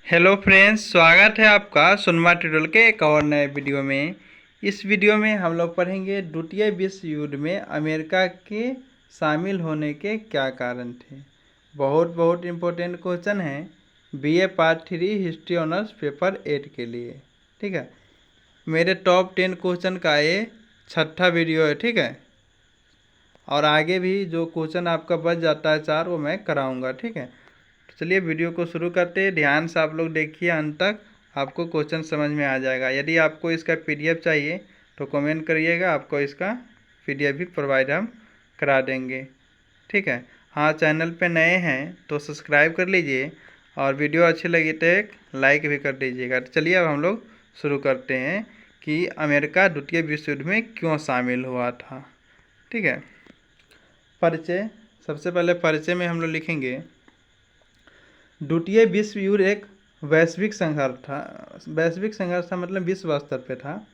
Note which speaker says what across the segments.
Speaker 1: Hello friends, स्वागत है आपका सुनमा ट्यूटोरियल के एक और नए वीडियो में। इस वीडियो में हम लोग पढ़ेंगे द्वितीय विश्व युद्ध में अमेरिका के शामिल होने के क्या कारण थे। बहुत इम्पोर्टेंट क्वेश्चन है BA part 3 history honours paper 8 के लिए। ठीक है, मेरे टॉप 10 क्वेश्चन का ये छठा वीडियो है। ठीक है, और आगे भी जो क्वेश्चन आपका बच जाता है 4 वो मैं कराऊंगा। ठीक है, चलिए वीडियो को शुरू करते हैं। ध्यान से आप लोग देखिए अंत तक, आपको क्वेश्चन समझ में आ जाएगा। यदि आपको इसका पीडीएफ चाहिए तो कमेंट करिएगा, आपको इसका पीडीएफ भी प्रोवाइड हम करा देंगे। ठीक है, हाँ, चैनल पे नए हैं तो सब्सक्राइब कर लीजिए और वीडियो अच्छी लगी तो एक लाइक भी कर दीजिएगा। तो चलिए अब हम लोग शुरू करते हैं कि अमेरिका द्वितीय विश्व युद्ध में क्यों शामिल हुआ था। ठीक है, परिचय। सबसे पहले परिचय में हम लोग लिखेंगे द्वितीय विश्व युद्ध एक वैश्विक संघर्ष था मतलब विश्व स्तर पे था,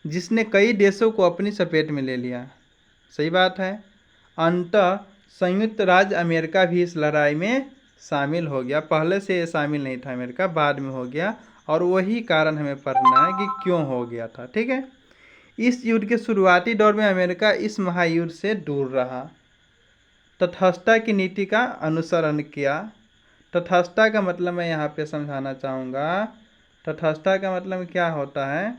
Speaker 1: जिसने कई देशों को अपनी चपेट में ले लिया। सही बात है। अंततः संयुक्त राज्य अमेरिका भी इस लड़ाई में शामिल हो गया। पहले से ये शामिल नहीं था अमेरिका, बाद में हो गया, और वही कारण हमें पढ़ना है कि क्यों हो गया था। ठीक है, इस युद्ध के शुरुआती दौर में अमेरिका इस महायुद्ध से दूर रहा, तटस्थता की नीति का अनुसरण किया। तटस्थता का मतलब मैं यहाँ पे समझाना चाहूँगा। तटस्थता का मतलब क्या होता है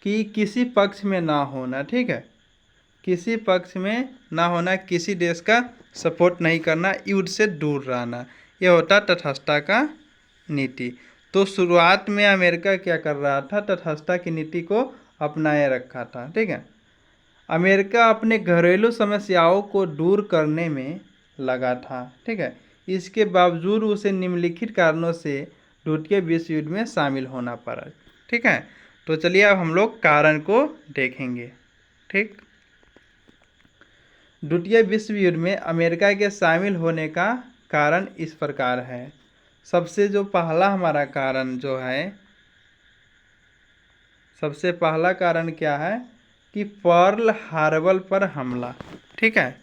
Speaker 1: कि किसी पक्ष में ना होना। ठीक है, किसी पक्ष में ना होना, किसी देश का सपोर्ट नहीं करना, युद्ध से दूर रहना, यह होता तटस्थता का नीति। तो शुरुआत में अमेरिका क्या कर रहा था, तटस्थता की नीति को अपनाए रखा था। ठीक है, अमेरिका अपने घरेलू समस्याओं को दूर करने में लगा था। ठीक है, इसके बावजूद उसे निम्नलिखित कारणों से द्वितीय विश्व युद्ध में शामिल होना पड़ा। ठीक है, तो चलिए अब हम लोग कारण को देखेंगे। ठीक, द्वितीय विश्व युद्ध में अमेरिका के शामिल होने का कारण इस प्रकार है। सबसे जो पहला हमारा कारण जो है, सबसे पहला कारण क्या है कि पर्ल हार्बर पर हमला। ठीक है,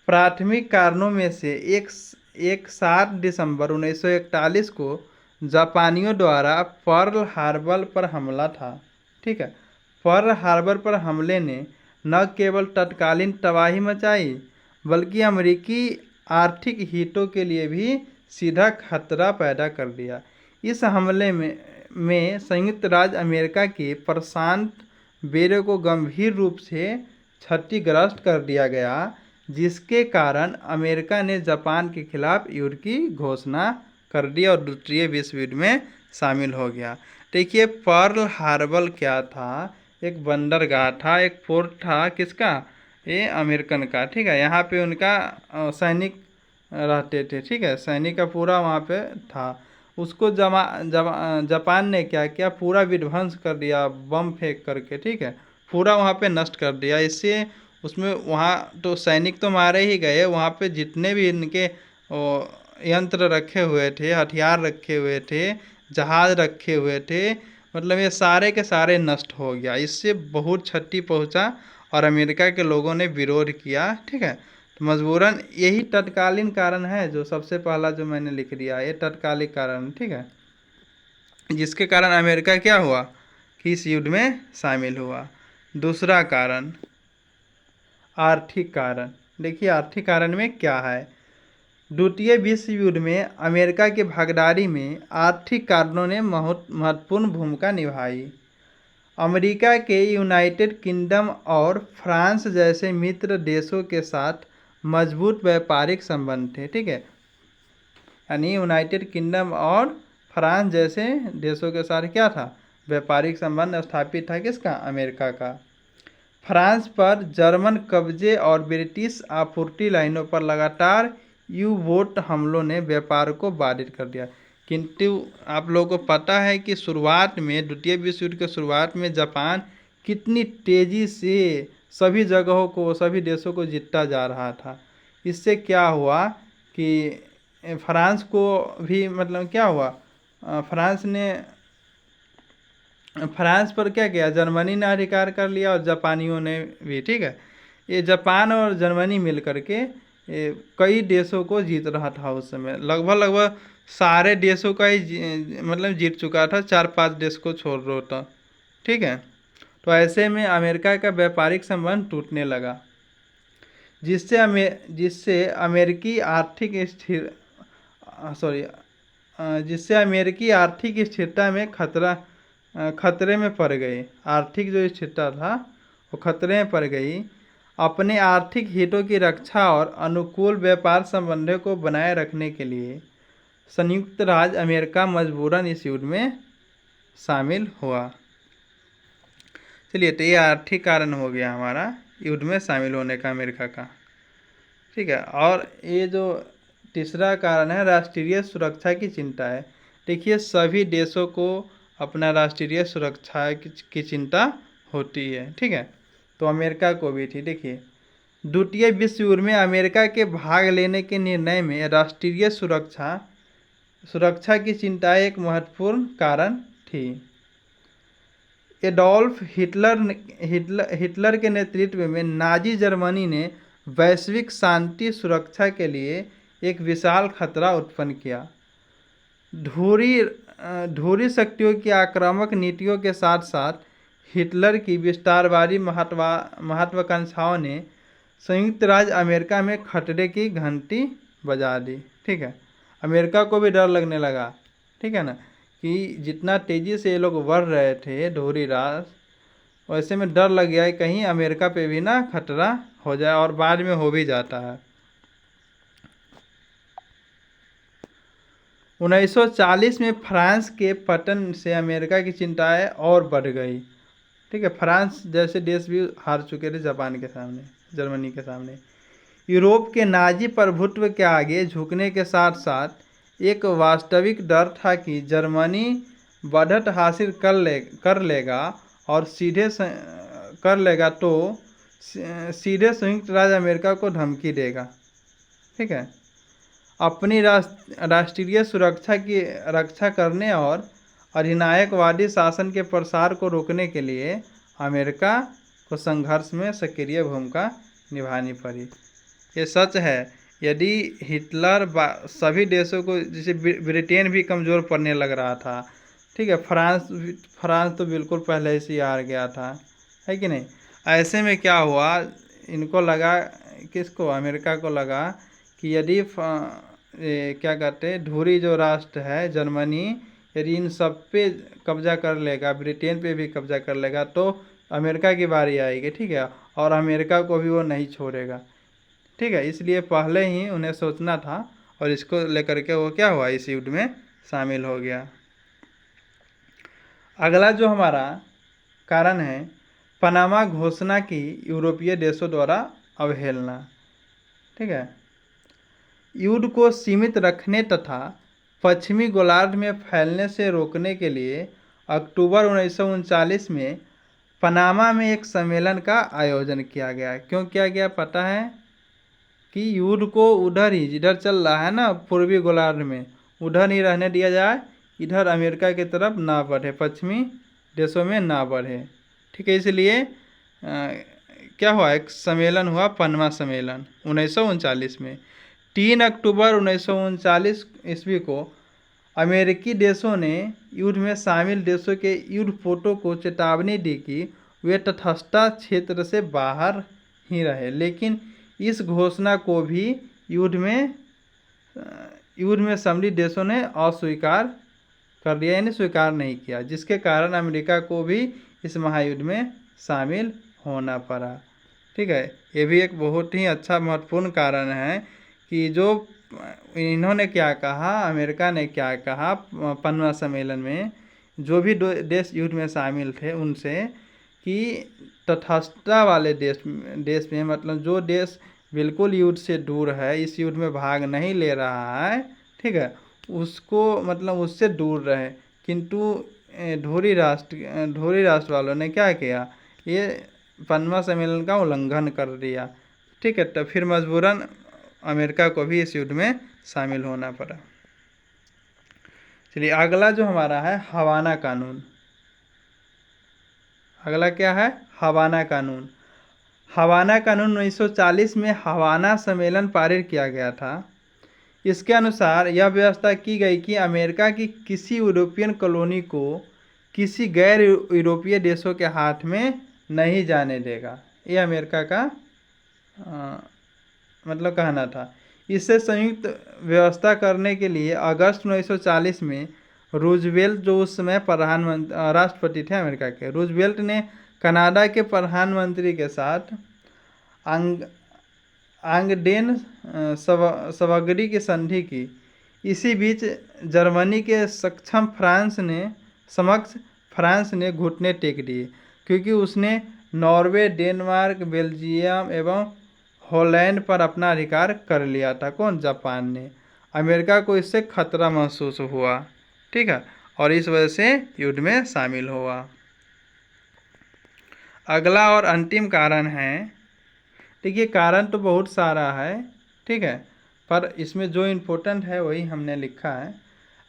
Speaker 1: प्राथमिक कारणों में से एक 7 दिसंबर 1941 को जापानियों द्वारा पर्ल हार्बर पर हमला था। ठीक है, पर्ल हार्बर पर हमले ने न केवल तत्कालीन तबाही मचाई बल्कि अमेरिकी आर्थिक हितों के लिए भी सीधा खतरा पैदा कर दिया। इस हमले में संयुक्त राज्य अमेरिका के प्रशांत बेड़े को गंभीर रूप से क्षतिग्रस्त कर दिया गया, जिसके कारण अमेरिका ने जापान के खिलाफ युद्ध की घोषणा कर दी और द्वितीय विश्व युद्ध में शामिल हो गया। देखिए, पर्ल हार्बर क्या था, एक बंदरगाह था, एक पोर्ट था, किसका, ये अमेरिकन का। ठीक है, यहाँ पे उनका सैनिक रहते थे। ठीक है, सैनिक का पूरा वहाँ पे था। उसको जापान ने क्या किया, पूरा विध्वंस कर दिया बम फेंक करके। ठीक है, पूरा वहाँ पे नष्ट कर दिया। इससे उसमें वहाँ तो सैनिक तो मारे ही गए, वहाँ पे जितने भी इनके यंत्र रखे हुए थे, हथियार रखे हुए थे, जहाज रखे हुए थे, मतलब ये सारे के सारे नष्ट हो गया। इससे बहुत क्षति पहुँचा और अमेरिका के लोगों ने विरोध किया। ठीक है, तो मजबूरन यही तत्कालीन कारण है, जो सबसे पहला जो मैंने लिख दिया, ये तत्कालिक कारण। ठीक है, जिसके कारण अमेरिका क्या हुआ कि इस युद्ध में शामिल हुआ। दूसरा कारण आर्थिक कारण। देखिए, आर्थिक कारण में क्या है, द्वितीय विश्व युद्ध में अमेरिका की भागीदारी में आर्थिक कारणों ने महत्वपूर्ण भूमिका निभाई। अमेरिका के यूनाइटेड किंगडम और फ्रांस जैसे मित्र देशों के साथ मजबूत व्यापारिक संबंध थे। ठीक है, यानी यूनाइटेड किंगडम और फ्रांस जैसे देशों के साथ क्या था, व्यापारिक संबंध स्थापित था, किसका, अमेरिका का। फ्रांस पर जर्मन कब्जे और ब्रिटिश आपूर्ति लाइनों पर लगातार यू बोट हमलों ने व्यापार को बाधित कर दिया। किंतु आप लोगों को पता है कि शुरुआत में, द्वितीय विश्व युद्ध के शुरुआत में जापान कितनी तेज़ी से सभी जगहों को, सभी देशों को जीतता जा रहा था। इससे क्या हुआ कि फ्रांस को भी मतलब क्या हुआ, फ्रांस पर क्या किया, जर्मनी ने अधिकार कर लिया और जापानियों ने भी। ठीक है, ये जापान और जर्मनी मिल करके कई देशों को जीत रहा था उस समय। लगभग लगभग सारे देशों का ही मतलब जीत चुका था, 4-5 देश को छोड़ रहा था। ठीक है। तो ऐसे में अमेरिका का व्यापारिक संबंध टूटने लगा, जिससे अमेरिकी आर्थिक स्थिर सॉरी जिससे अमेरिकी आर्थिक स्थिरता में खतरे में पड़ गई। आर्थिक जो स्थिरता था वो खतरे में पड़ गई। अपने आर्थिक हितों की रक्षा और अनुकूल व्यापार संबंधों को बनाए रखने के लिए संयुक्त राज्य अमेरिका मजबूरन इस युद्ध में शामिल हुआ। चलिए, तो ये आर्थिक कारण हो गया हमारा युद्ध में शामिल होने का अमेरिका का। ठीक है। और ये जो तीसरा कारण है, राष्ट्रीय सुरक्षा की चिंता है। देखिए, सभी देशों को अपना राष्ट्रीय सुरक्षा की चिंता होती है। ठीक है। तो अमेरिका को भी थी। देखिए, द्वितीय विश्व युद्ध में अमेरिका के भाग लेने के निर्णय में राष्ट्रीय सुरक्षा की चिंता एक महत्वपूर्ण कारण थी। एडोल्फ हिटलर के नेतृत्व में नाजी जर्मनी ने वैश्विक शांति सुरक्षा के लिए एक विशाल खतरा उत्पन्न किया। धुरी शक्तियों की आक्रामक नीतियों के साथ साथ हिटलर की विस्तारवादी महत्वाकांक्षाओं ने संयुक्त राज्य अमेरिका में खतरे की घंटी बजा दी। ठीक है। अमेरिका को भी डर लगने लगा। ठीक है ना, कि जितना तेज़ी से ये लोग बढ़ रहे थे धुरी राष्ट्र, वैसे में डर लग गया है कहीं अमेरिका पे भी ना खतरा हो जाए, और बाद में हो भी जाता है। 1940 में फ्रांस के पतन से अमेरिका की चिंताएं और बढ़ गई। ठीक है। फ्रांस जैसे देश भी हार चुके थे जापान के सामने, जर्मनी के सामने। यूरोप के नाजी प्रभुत्व के आगे झुकने के साथ साथ एक वास्तविक डर था कि जर्मनी बढ़त हासिल कर लेगा और सीधे संयुक्त राज्य अमेरिका को धमकी देगा। ठीक है। अपनी राष्ट्रीय सुरक्षा की रक्षा करने और अधिनायकवादी शासन के प्रसार को रोकने के लिए अमेरिका को संघर्ष में सक्रिय भूमिका निभानी पड़ी। ये सच है। यदि हिटलर सभी देशों को, जैसे ब्रिटेन भी कमज़ोर पड़ने लग रहा था। ठीक है। फ्रांस तो बिल्कुल पहले से ही हार गया था, है कि नहीं। ऐसे में क्या हुआ, इनको लगा, किसको, अमेरिका को लगा कि यदि क्या कहते हैं, धुरी जो राष्ट्र है जर्मनी, यदि इन सब पे कब्जा कर लेगा, ब्रिटेन पे भी कब्जा कर लेगा, तो अमेरिका की बारी आएगी। ठीक है। और अमेरिका को भी वो नहीं छोड़ेगा। ठीक है। इसलिए पहले ही उन्हें सोचना था, और इसको लेकर के वो क्या हुआ, इस युद्ध में शामिल हो गया। अगला जो हमारा कारण है, पनामा घोषणा की यूरोपीय देशों द्वारा अवहेलना। ठीक है। युद्ध को सीमित रखने तथा पश्चिमी गोलार्ध में फैलने से रोकने के लिए अक्टूबर 1939 में पनामा में एक सम्मेलन का आयोजन किया गया। क्यों किया गया पता है? कि युद्ध को उधर ही, जिधर चल रहा है ना पूर्वी गोलार्ध में, उधर ही रहने दिया जाए, इधर अमेरिका की तरफ ना बढ़े, पश्चिमी देशों में ना बढ़े। ठीक है। इसलिए क्या हुआ, एक सम्मेलन हुआ, पनामा सम्मेलन 1939 में। 3 अक्टूबर 1939 ईस्वी को अमेरिकी देशों ने युद्ध में शामिल देशों के युद्धपोतों को चेतावनी दी कि वे तटस्थ क्षेत्र से बाहर ही रहे। लेकिन इस घोषणा को भी युद्ध में सम्मिलित देशों ने अस्वीकार कर दिया, यानी स्वीकार नहीं किया, जिसके कारण अमेरिका को भी इस महायुद्ध में शामिल होना पड़ा। ठीक है। ये भी एक बहुत ही अच्छा महत्वपूर्ण कारण है कि जो इन्होंने क्या कहा, अमेरिका ने क्या कहा पनामा सम्मेलन में, जो भी देश युद्ध में शामिल थे उनसे, कि तटस्थता वाले देश में, मतलब जो देश बिल्कुल युद्ध से दूर है, इस युद्ध में भाग नहीं ले रहा है, ठीक है, उसको मतलब उससे दूर रहे। किंतु धुरी राष्ट्र वालों ने क्या किया, ये पनामा सम्मेलन का उल्लंघन कर दिया। ठीक है। तो फिर मजबूरन अमेरिका को भी इस युद्ध में शामिल होना पड़ा। चलिए, अगला जो हमारा है हवाना कानून। अगला क्या है, हवाना कानून। हवाना कानून 1940 में हवाना सम्मेलन पारित किया गया था। इसके अनुसार यह व्यवस्था की गई कि अमेरिका की किसी यूरोपियन कॉलोनी को किसी गैर यूरोपीय देशों के हाथ में नहीं जाने देगा। ये अमेरिका का मतलब कहना था। इससे संयुक्त व्यवस्था करने के लिए अगस्त 1940 में रूजवेल्ट, जो उस समय राष्ट्रपति थे अमेरिका के, रूजवेल्ट ने कनाडा के प्रधानमंत्री के साथ आंगडेन सवगरी की संधि की। इसी बीच जर्मनी के समक्ष फ्रांस ने घुटने टेक दिए, क्योंकि उसने नॉर्वे, डेनमार्क, बेल्जियम एवं हॉलैंड पर अपना अधिकार कर लिया था। कौन? जापान ने। अमेरिका को इससे खतरा महसूस हुआ, ठीक है, और इस वजह से युद्ध में शामिल हुआ। अगला और अंतिम कारण है, देखिए कारण तो बहुत सारा है, ठीक है, पर इसमें जो इम्पोर्टेंट है वही हमने लिखा है।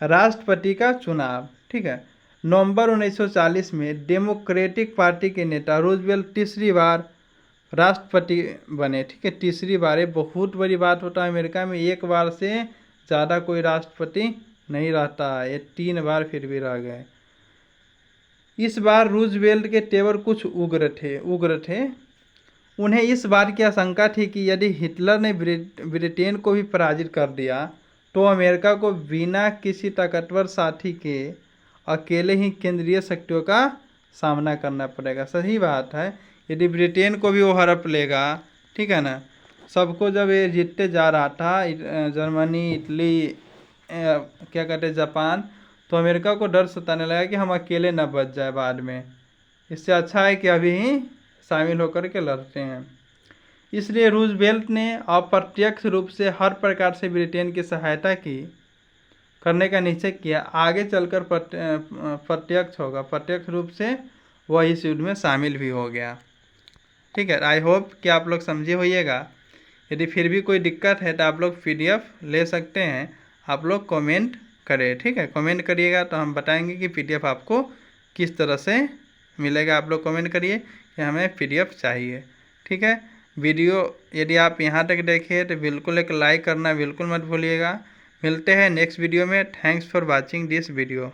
Speaker 1: राष्ट्रपति का चुनाव, ठीक है। नवंबर 1940 में डेमोक्रेटिक पार्टी के नेता रूजवेल्ट तीसरी बार राष्ट्रपति बने, ठीक है, तीसरी बार। ये बहुत बड़ी बात होता है अमेरिका में, एक बार से ज़्यादा कोई राष्ट्रपति नहीं रहता है, ये 3 बार फिर भी रह गए। इस बार रूजवेल्ट के तेवर कुछ उग्र थे। उन्हें इस बात की आशंका थी कि यदि हिटलर ने ब्रिटेन को भी पराजित कर दिया तो अमेरिका को बिना किसी ताकतवर साथी के अकेले ही केंद्रीय शक्तियों का सामना करना पड़ेगा। सही बात है, यदि ब्रिटेन को भी वो हड़प लेगा, ठीक है ना, सबको जब ये जीतते जा रहा था, जर्मनी, इटली, क्या कहते हैं, जापान, तो अमेरिका को डर सताने लगा कि हम अकेले न बच जाए बाद में। इससे अच्छा है कि अभी ही शामिल होकर के लड़ते हैं। इसलिए रूजवेल्ट ने अप्रत्यक्ष रूप से हर प्रकार से ब्रिटेन की सहायता करने का निश्चय किया। आगे चलकर प्रत्यक्ष रूप से वह इस युद्ध में शामिल भी हो गया, ठीक है। आई होप कि आप लोग समझे होइएगा। यदि फिर भी कोई दिक्कत है तो आप लोग PDF ले सकते हैं, आप लोग कमेंट करें, ठीक है, कमेंट करिएगा तो हम बताएंगे कि PDF आपको किस तरह से मिलेगा। आप लोग कमेंट करिए कि हमें PDF चाहिए, ठीक है। वीडियो यदि आप यहाँ तक देखें तो बिल्कुल एक लाइक करना बिल्कुल मत भूलिएगा। मिलते हैं नेक्स्ट वीडियो में। Thanks for watching this video.